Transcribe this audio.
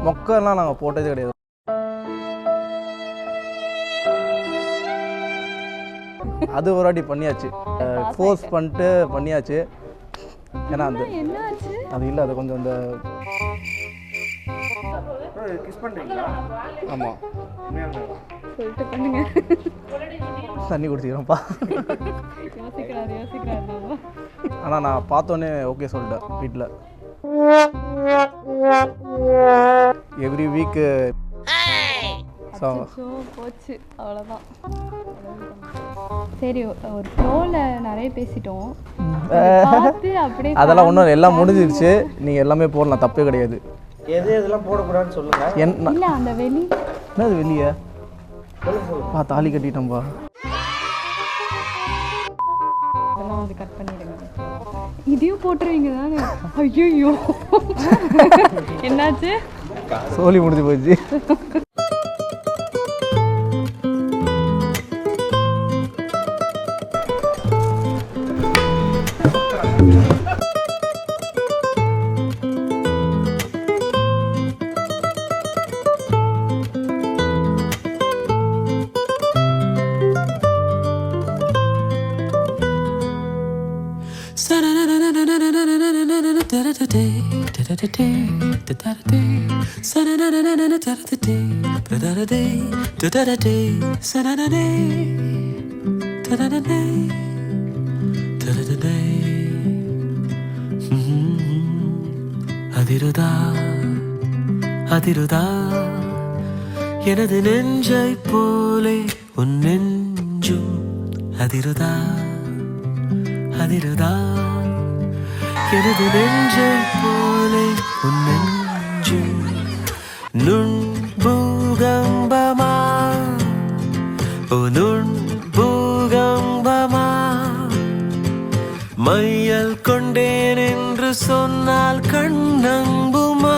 மொக்கெல்லாம் நாங்கள் போட்டதே கிடையாது. அது ஒரு வாட்டி பண்ணியாச்சு, ஃபோர்ஸ் பண்ணிட்டு பண்ணியாச்சு. ஏன்னா அந்த அது இல்லை, அது கொஞ்சம் அந்த கிஸ் பண்ணுறீங்களா? ஆமாம், சொல்லிட்டு பண்ணுங்க. தண்ணி குடிச்சிக்கிறேன்ப்பா. ஆனால் நான் பார்த்தோன்னே ஓகே சொல்லிட்டேன் வீட்டில். எவ்ரி வீக்கு போச்சு, அவ்வளோதான். சரி, ஒரு ஃப்ளோவில் நிறைய பேசிட்டோம். அப்படியே அதெல்லாம் ஒன்றும் எல்லாம் முடிஞ்சிருச்சு. நீங்கள் எல்லாமே போடலாம், தப்பே கிடையாது. எது எதெல்லாம் போடக்கூடாதுன்னு சொல்லுங்கள். இல்லை அந்த வெளி என்னது வெளியே தாலி கட்டிட்டோம்பா. அதெல்லாம் வந்து கட் பண்ணிடுங்க. இதையும் போட்டுருவீங்க தானே? ஐயோ என்னாச்சு? சோலி முடிஞ்சு போச்சு. அதிருதா அதிருதா எனது நெஞ்சை போலே உன் நெஞ்சும் அதிருதா அதிருதா எனது நெஞ்சை போலே உன் நெஞ்சும் நுண் பூகம்பமா ஓ நுண் பூகம்பமா மையல் கொண்டேன் என்று சொன்னால் கண்ணங்குமா